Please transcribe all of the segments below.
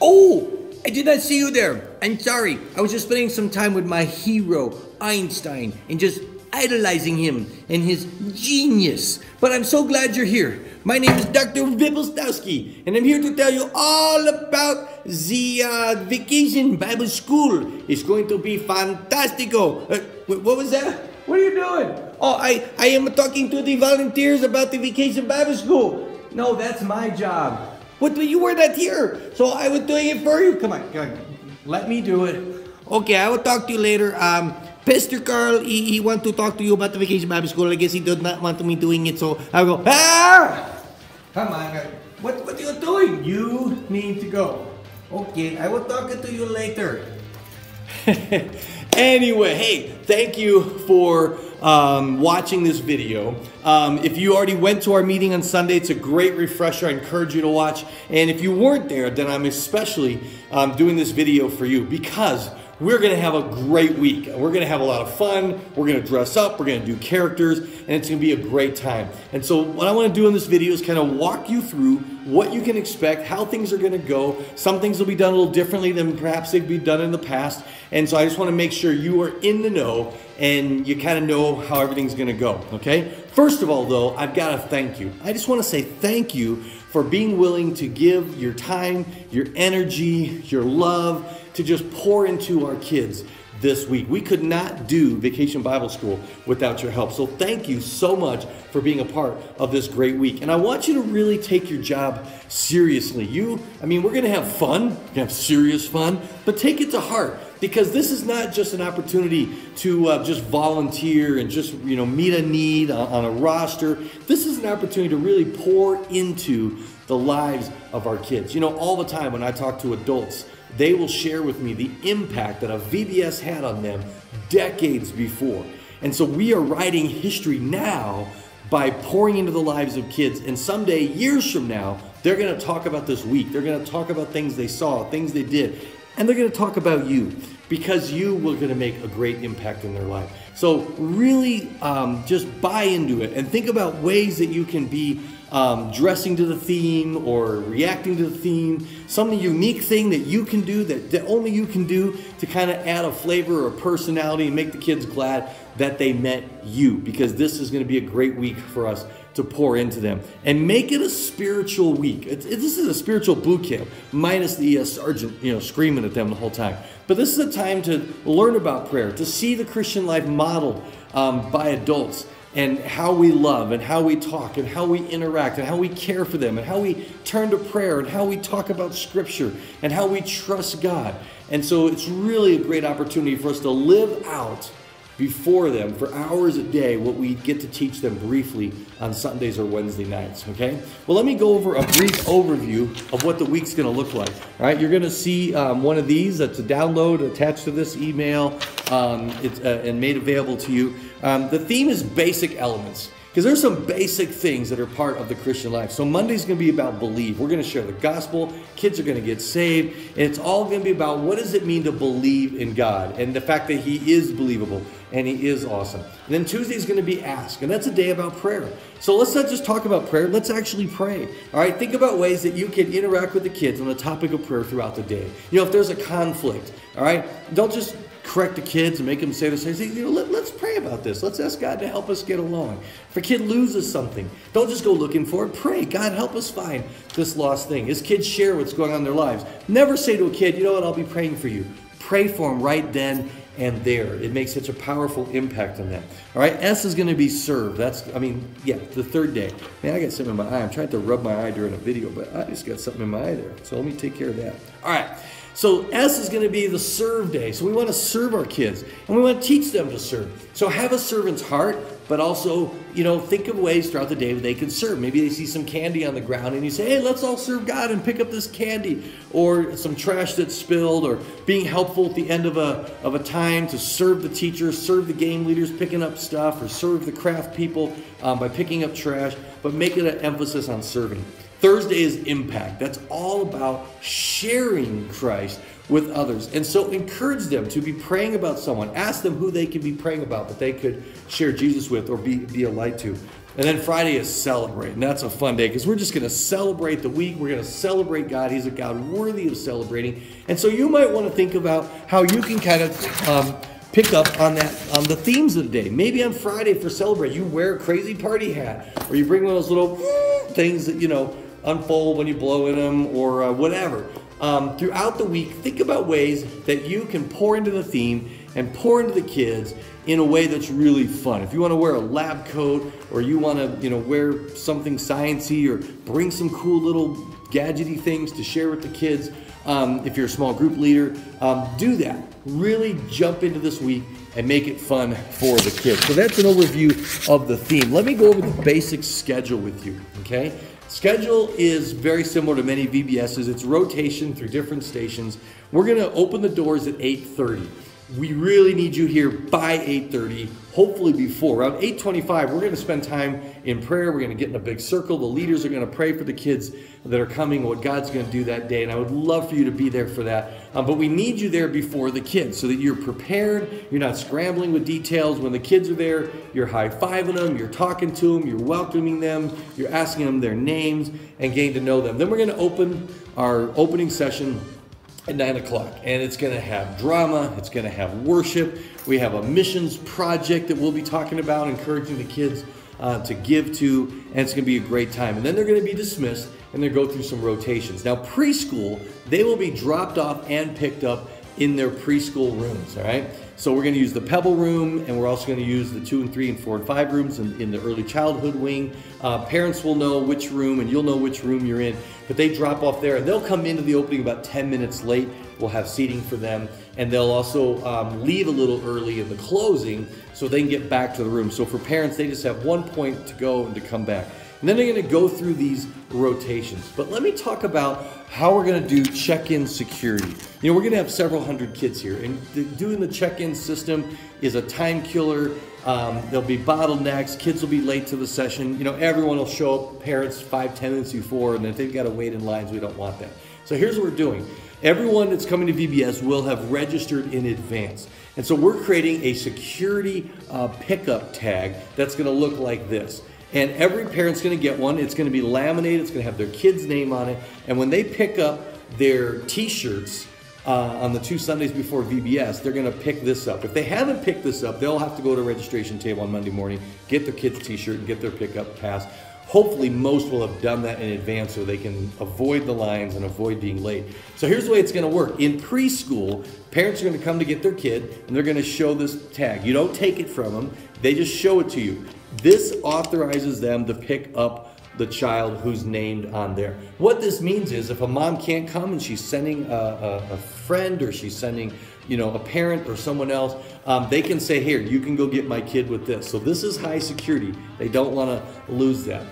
Oh, I did not see you there. I'm sorry. I was just spending some time with my hero, Einstein, and just idolizing him and his genius. But I'm so glad you're here. My name is Dr. Wibblestowski, and I'm here to tell you all about the Vacation Bible School. It's going to be fantastico. What was that? What are you doing? Oh, I am talking to the volunteers about the Vacation Bible School. No, that's my job. What? You were not here, so I was doing it for you. Come on. Let me do it. Okay, I will talk to you later. Pastor Carl, he want to talk to you about the Vacation Bible School. I guess he does not want me doing it, so I'll go, Come on, what are you doing? You need to go. Okay, I will talk to you later. Anyway, hey, thank you for watching this video. If you already went to our meeting on Sunday, it's a great refresher. I encourage you to watch. And if you weren't there, then I'm especially doing this video for you because we're going to have a great week. We're going to have a lot of fun. We're going to dress up. We're going to do characters. And it's going to be a great time. And so what I want to do in this video is kind of walk you through what you can expect, how things are going to go. Some things will be done a little differently than perhaps they've been done in the past. And so I just want to make sure you are in the know and you kind of know how everything's going to go. Okay? First of all, though, I've got to thank you. I just want to say thank you for being willing to give your time, your energy, your love, to just pour into our kids this week. We could not do Vacation Bible School without your help. So thank you so much for being a part of this great week. And I want you to really take your job seriously. We're going to have fun, we're going to have serious fun, but take it to heart. Because this is not just an opportunity to just volunteer and just meet a need on a roster. This is an opportunity to really pour into the lives of our kids. All the time when I talk to adults, they will share with me the impact that a VBS had on them decades before. And so we are writing history now by pouring into the lives of kids. And someday, years from now, they're going to talk about this week. They're going to talk about things they saw, things they did. And they're going to talk about you because you were going to make a great impact in their life. So really just buy into it and think about ways that you can be dressing to the theme or reacting to the theme, some unique thing that you can do that only you can do to kind of add a flavor or personality and make the kids glad that they met you, because this is going to be a great week for us to pour into them and make it a spiritual week. This is a spiritual boot camp minus the sergeant screaming at them the whole time. But this is a time to learn about prayer, to see the Christian life modeled by adults, and how we love and how we talk and how we interact and how we care for them and how we turn to prayer and how we talk about Scripture and how we trust God. And so it's really a great opportunity for us to live out before them for hours a day what we get to teach them briefly on Sundays or Wednesday nights, okay? Well, let me go over a brief overview of what the week's going to look like. All right, you're going to see one of these that's a download attached to this email and made available to you. The theme is basic elements, because there's some basic things that are part of the Christian life. So Monday's going to be about believe. We're going to share the gospel. Kids are going to get saved. And it's all going to be about what does it mean to believe in God and the fact that He is believable and He is awesome. And then Tuesday's going to be ask. And that's a day about prayer. So let's not just talk about prayer. Let's actually pray. All right, think about ways that you can interact with the kids on the topic of prayer throughout the day. If there's a conflict, all right, don't just correct the kids and make them say this. Let's pray about this. Let's ask God to help us get along. If a kid loses something, don't just go looking for it. Pray, God, help us find this lost thing. As kids share what's going on in their lives, never say to a kid, you know what, I'll be praying for you. Pray for them right then and there. It makes such a powerful impact on them. All right, S is going to be serve. The third day. Man, I got something in my eye. I'm trying to rub my eye during a video, but I just got something in my eye there. So let me take care of that. All right. So S is going to be the serve day. So we want to serve our kids and we want to teach them to serve. So have a servant's heart, but also, think of ways throughout the day that they can serve. Maybe they see some candy on the ground and you say, hey, let's all serve God and pick up this candy, or some trash that's spilled, or being helpful at the end of a time to serve the teachers, serve the game leaders picking up stuff, or serve the craft people by picking up trash, but make it an emphasis on serving. Thursday is impact. That's all about sharing Christ with others. And so encourage them to be praying about someone. Ask them who they could be praying about that they could share Jesus with or be a light to. And then Friday is celebrate, and that's a fun day because we're just going to celebrate the week. We're going to celebrate God. He's a God worthy of celebrating. And so you might want to think about how you can kind of pick up on the themes of the day. Maybe on Friday for celebrate, you wear a crazy party hat, or you bring one of those little things that, you know, unfold when you blow in them, or whatever. Throughout the week, think about ways that you can pour into the theme and pour into the kids in a way that's really fun. If you want to wear a lab coat, or you want to, you know, wear something sciencey, or bring some cool little gadgety things to share with the kids, if you're a small group leader, do that. Really jump into this week and make it fun for the kids. So that's an overview of the theme. Let me go over the basic schedule with you, okay? Schedule is very similar to many VBSs. It's rotation through different stations. We're going to open the doors at 8:30. We really need you here by 8:30, hopefully before. Around 8:25, we're going to spend time in prayer. We're going to get in a big circle. The leaders are going to pray for the kids that are coming, what God's going to do that day, and I would love for you to be there for that. But we need you there before the kids so that you're prepared, you're not scrambling with details. When the kids are there, you're high-fiving them, you're talking to them, you're welcoming them, you're asking them their names and getting to know them. Then we're going to open our opening session at 9 o'clock, and it's going to have drama, it's going to have worship. We have a missions project that we'll be talking about, encouraging the kids to give to, and it's going to be a great time. And then they're going to be dismissed, and they'll go through some rotations. Now, preschool, they will be dropped off and picked up in their preschool rooms, all right? So we're going to use the Pebble room, and we're also going to use the 2 and 3 and 4 and 5 rooms in the early childhood wing. Parents will know which room, and you'll know which room you're in, but they drop off there, and they'll come into the opening about 10 minutes late. We'll have seating for them, and they'll also leave a little early in the closing so they can get back to the room. So for parents, they just have 1 point to go and to come back. And then they're going to go through these rotations. But let me talk about how we're going to do check-in security. You know, we're going to have several hundred kids here, and doing the check-in system is a time killer. There'll be bottlenecks. Kids will be late to the session. You know, everyone will show up, parents 5-10 minutes before, and if they've got to wait in lines, we don't want that. So here's what we're doing. Everyone that's coming to VBS will have registered in advance. And so we're creating a security pickup tag that's going to look like this. And every parent's going to get one. It's going to be laminated. It's going to have their kid's name on it. And when they pick up their t-shirts on the 2 Sundays before VBS, they're going to pick this up. If they haven't picked this up, they'll have to go to a registration table on Monday morning, get their kid's t-shirt, and get their pickup pass. Hopefully most will have done that in advance so they can avoid the lines and avoid being late. So here's the way it's going to work. In preschool, parents are going to come to get their kid, and they're going to show this tag. You don't take it from them. They just show it to you. This authorizes them to pick up the child who's named on there. What this means is if a mom can't come and she's sending a friend, or she's sending, you know, a parent or someone else, they can say, here, you can go get my kid with this. So this is high security. They don't want to lose that.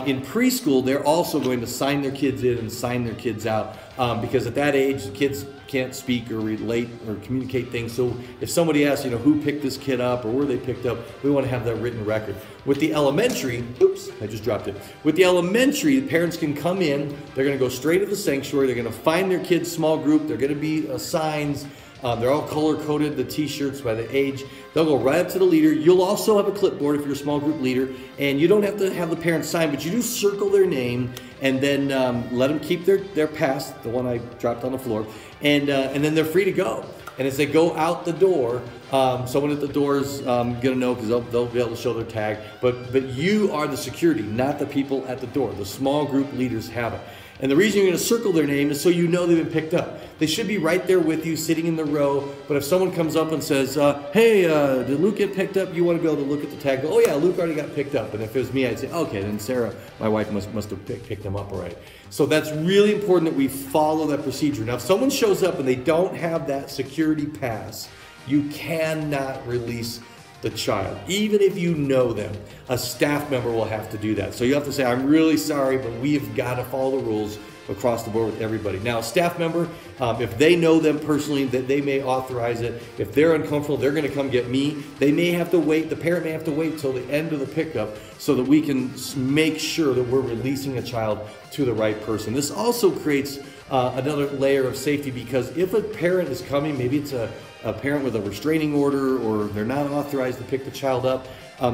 In preschool, they're also going to sign their kids in and sign their kids out because at that age, the kids can't speak or relate or communicate things. So if somebody asks, you know, who picked this kid up or where they picked up, we want to have that written record. With the elementary, oops, I just dropped it. With the elementary, the parents can come in. They're going to go straight to the sanctuary. They're going to find their kid's small group. They're going to be signs. They're all color-coded, the t-shirts by the age. They'll go right up to the leader. You'll also have a clipboard if you're a small group leader, and you don't have to have the parents sign, but you do circle their name, and then let them keep their pass, the one I dropped on the floor, and then they're free to go. And as they go out the door, someone at the door is going to know because they'll be able to show their tag, but you are the security, not the people at the door. The small group leaders have it. And the reason you're going to circle their name is so you know they've been picked up. They should be right there with you, sitting in the row. But if someone comes up and says, hey, did Luke get picked up? You want to be able to look at the tag, go, oh yeah, Luke already got picked up. And if it was me, I'd say, okay, then Sarah, my wife, must have picked him up already. So that's really important that we follow that procedure. Now, if someone shows up and they don't have that security pass, you cannot release the child. Even if you know them, a staff member will have to do that. So you have to say, I'm really sorry, but we've got to follow the rules across the board with everybody. Now, a staff member, if they know them personally, that they may authorize it. If they're uncomfortable, they're going to come get me. They may have to wait, the parent may have to wait till the end of the pickup so that we can make sure that we're releasing a child to the right person. This also creates another layer of safety, because if a parent is coming, maybe it's a parent with a restraining order, or they're not authorized to pick the child up,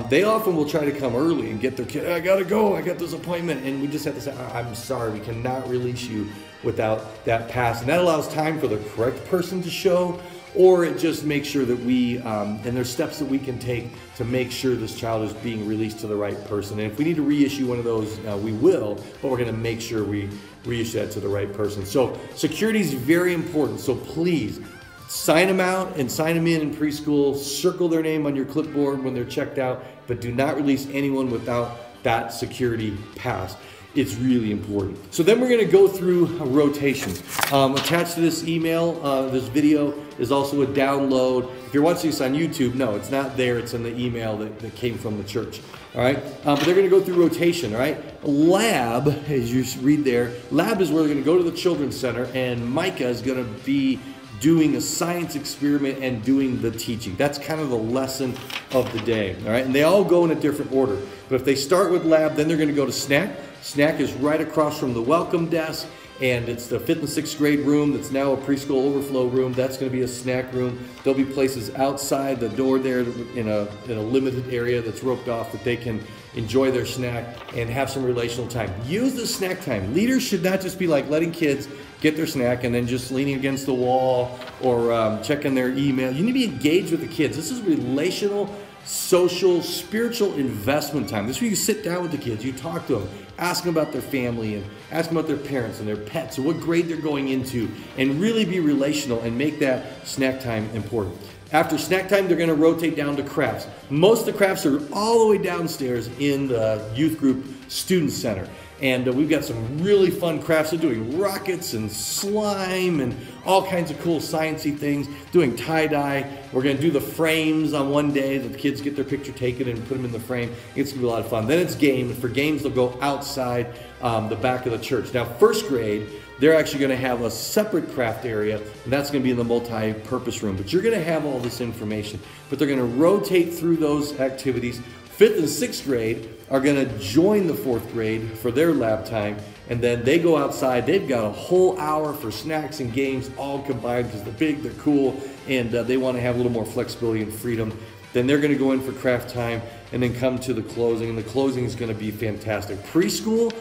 they often will try to come early and get their kid, I gotta go, I got this appointment. And we just have to say, I'm sorry, we cannot release you without that pass. And that allows time for the correct person to show, or it just makes sure that we, and there's steps that we can take to make sure this child is being released to the right person. And if we need to reissue one of those, we will, but we're gonna make sure we reissue that to the right person. So security is very important, so please, sign them out and sign them in preschool, circle their name on your clipboard when they're checked out, but do not release anyone without that security pass. It's really important. So then we're gonna go through a rotation. Attached to this email, this video is also a download. If you're watching this on YouTube, no, it's not there, it's in the email that came from the church, all right? But they're gonna go through rotation, all right? Lab, as you read there, lab is where they're gonna go to the Children's Center, and Micah is gonna be doing a science experiment and doing the teaching. That's kind of the lesson of the day, all right? And they all go in a different order. But if they start with lab, then they're gonna go to snack. Snack is right across from the welcome desk, and it's the 5th and 6th grade room that's now a preschool overflow room. That's gonna be a snack room. There'll be places outside the door there in a limited area that's roped off that they can enjoy their snack and have some relational time. Use the snack time. Leaders should not just be like letting kids get their snack and then just leaning against the wall or checking their email. You need to be engaged with the kids. This is relational, social, spiritual investment time. This is where you sit down with the kids, you talk to them, ask them about their family and ask them about their parents and their pets and what grade they're going into, and really be relational and make that snack time important. After snack time, they're gonna rotate down to crafts. Most of the crafts are all the way downstairs in the youth group student center. And we've got some really fun crafts. They're doing rockets and slime and all kinds of cool sciencey things, doing tie-dye. We're gonna do the frames on one day that the kids get their picture taken and put them in the frame. It's gonna be a lot of fun. Then it's game. For games, they'll go outside the back of the church. Now, 1st grade, they're actually gonna have a separate craft area, and that's gonna be in the multi-purpose room. But you're gonna have all this information. But they're gonna rotate through those activities. 5th and 6th grade are gonna join the 4th grade for their lab time, and then they go outside. They've got a whole hour for snacks and games all combined because they're big, they're cool, and they wanna have a little more flexibility and freedom. Then they're gonna go in for craft time and then come to the closing, and the closing is gonna be fantastic. Preschool,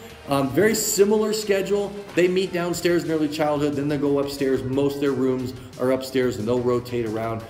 very similar schedule. They meet downstairs in early childhood, then they'll go upstairs. Most of their rooms are upstairs, and they'll rotate around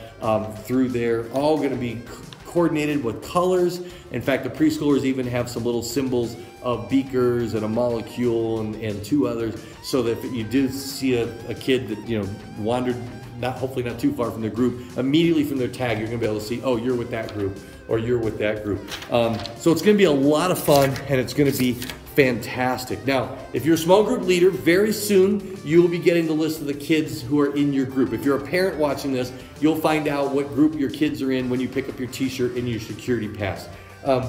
through there. All gonna be coordinated with colors. In fact, the preschoolers even have some little symbols of beakers and a molecule and 2 others, so that if you do see a kid that wandered hopefully not too far from their group, immediately from their tag you're gonna be able to see, oh, you're with that group or you're with that group. So it's gonna be a lot of fun, and it's gonna be fantastic. Now, if you're a small group leader, very soon you will be getting the list of the kids who are in your group. If you're a parent watching this, you'll find out what group your kids are in when you pick up your t-shirt and your security pass.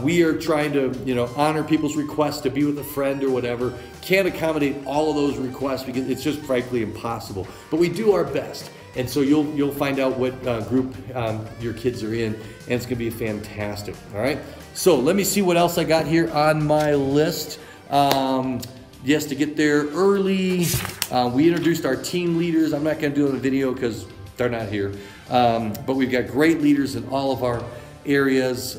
We are trying to, honor people's requests to be with a friend or whatever. Can't accommodate all of those requests because it's just frankly impossible. But we do our best. And so you'll find out what group your kids are in, and it's gonna be fantastic, all right? So let me see what else I got here on my list. Yes, to get there early. We introduced our team leaders. I'm not gonna do a video because they're not here. But we've got great leaders in all of our areas.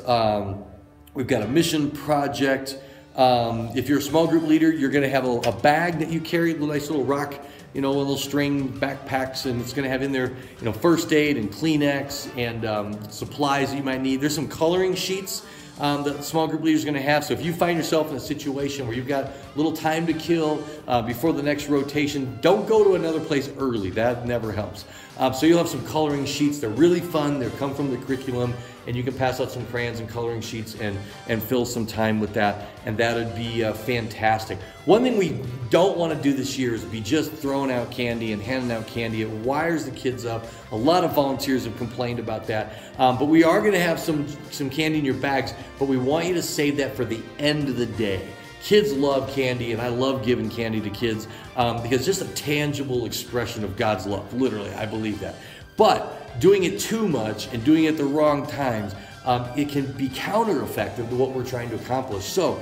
We've got a mission project. If you're a small group leader, you're gonna have a bag that you carry, a nice little rock, little string backpacks, and it's gonna have in there, first aid and Kleenex and supplies you might need. There's some coloring sheets that small group leader is going to have. So if you find yourself in a situation where you've got a little time to kill before the next rotation, don't go to another place early. That never helps. So you'll have some coloring sheets. They're really fun. They come from the curriculum, and you can pass out some crayons and coloring sheets and fill some time with that, and that would be fantastic. One thing we don't want to do this year is be just throwing out candy and handing out candy. It wires the kids up. A lot of volunteers have complained about that. But we are going to have some candy in your bags, but we want you to save that for the end of the day. Kids love candy, and I love giving candy to kids because it's just a tangible expression of God's love. Literally, I believe that. But doing it too much and doing it at the wrong times, it can be counter-effective to what we're trying to accomplish. So